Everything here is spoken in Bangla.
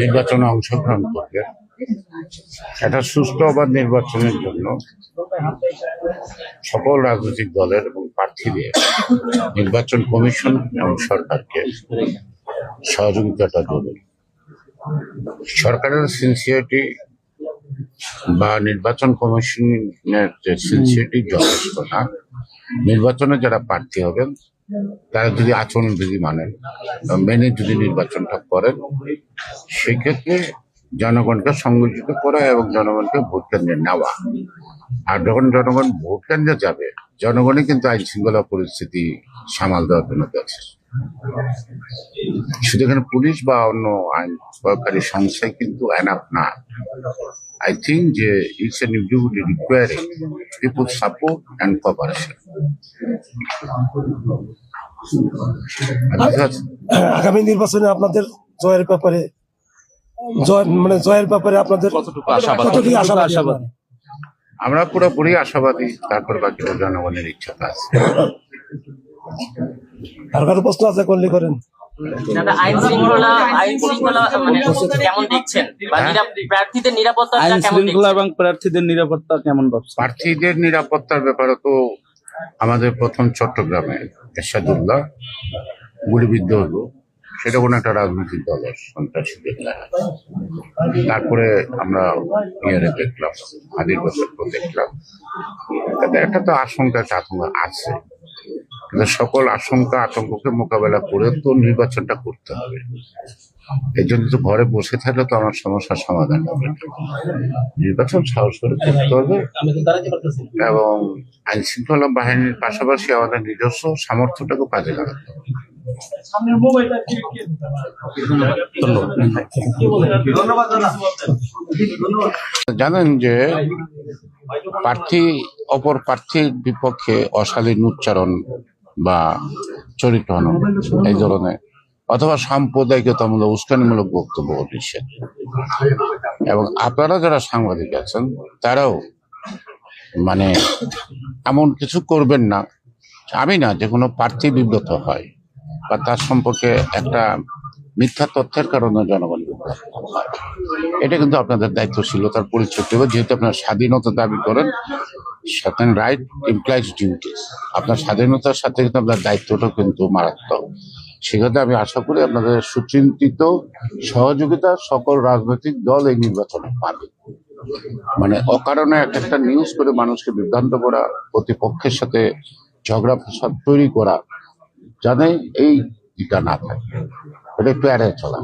নির্বাচনে অংশগ্রহণ করবে। একটা সুষ্ঠু অবাধ নির্বাচনের জন্য সকল রাজনৈতিক দলের এবং প্রার্থীদের নির্বাচন কমিশন এবং সরকারকে সহযোগিতাটা জরুরি। সরকারের সিনসিয়ারিটি বা নির্বাচন কমিশনের যে সিনসিয়ারিটি যথেষ্ট না। নির্বাচনে যারা প্রার্থী হবেন তারা যদি আচরণবিধি মানেন, মেনে যদি নির্বাচনটা করেন, সেক্ষেত্রে জনগণকে সংগঠিত করা এবং জনগণকে ভোট কেন্দ্রে নেওয়া। আর যখন জনগণ ভোট কেন্দ্রে যাবে, জনগণই কিন্তু আইন শৃঙ্খলা পরিস্থিতি সামাল দেওয়ার জন্য আছে। শুধু এখানে পুলিশ বা অন্য আইন সরকারি সংস্থায় কিন্তু এনাফ না। I think it's an individual requiring people's support and cooperation. আগামী নির্বাচনে আপনাদের জয়ের ব্যাপারে আপনাদের কতটুকু আশাবাদী? আমরা পুরোপুরি আশাবাদী। তারপর বাকি জনগণের ইচ্ছা আছে। আর কারো প্রশ্ন আছে করলে করেন। আইন শৃঙ্খলা কেমন দেখছেন? প্রার্থীদের নিরাপত্তা এবং প্রার্থীদের নিরাপত্তা কেমন? প্রার্থীদের নিরাপত্তার ব্যাপারে তো আমাদের প্রথম চট্টগ্রামে এরশাদুল্লাহ গুলিবিদ্ধ হলো, সেটা কোনো একটা রাজনৈতিক দলের সন্ত্রাসী দেখলাম। তারপরে আমরা ইয়ারে দেখলাম, হাদির বছর দেখলাম। তাতে একটা তো আশঙ্কা আছে, কিন্তু সকল আতঙ্ককে মোকাবেলা করে তো নির্বাচনটা করতে হবে। এই জন্য তো ঘরে বসে থাকলে তো আমার সমস্যার সমাধান হবে। নির্বাচন সাহস করে করতে হবে এবং আইন শৃঙ্খলা বাহিনীর পাশাপাশি আমাদের নিজস্ব সামর্থ্যটাকে কাজে লাগাতে হবে। জানেন যে অপর প্রার্থীর বিপক্ষে অশালীন উচ্চারণ বা চরিত্র হনন, এই ধরনের অথবা সাম্প্রদায়িকতামূলক উস্কানিমূলক বক্তব্য নিষেধ। এবং আপনারা যারা সাংবাদিক আছেন তারাও এমন কিছু করবেন না, আমি না, যে কোনো প্রার্থী বিব্রত হয় বা তার সম্পর্কে একটা মিথ্যা তথ্যের কারণে জনগণ বিভ্রান্ত হয়। এটা কিন্তু আপনাদের দায়িত্বশীলতার পরিচয় দেবে। যেহেতু আপনার স্বাধীনতা দাবি করেন, সার্টেন রাইট ইমপ্লাইজ ডিউটিস। আপনার স্বাধীনতার সাথে কিন্তু আপনার দায়িত্বটা কিন্তু মারাত্মক। সেক্ষেত্রে আমি আশা করি আপনাদের সুচিন্তিত সহযোগিতা সকল রাজনৈতিক দল এই নির্বাচনে পাবে। অকারণে একটা নিউজ করে মানুষকে বিভ্রান্ত করা, প্রতিপক্ষের সাথে ঝগড়া ফসাদ তৈরি করা, জানে এই দিকটা না থাকে, এটা একটু এড়িয়ে চলা।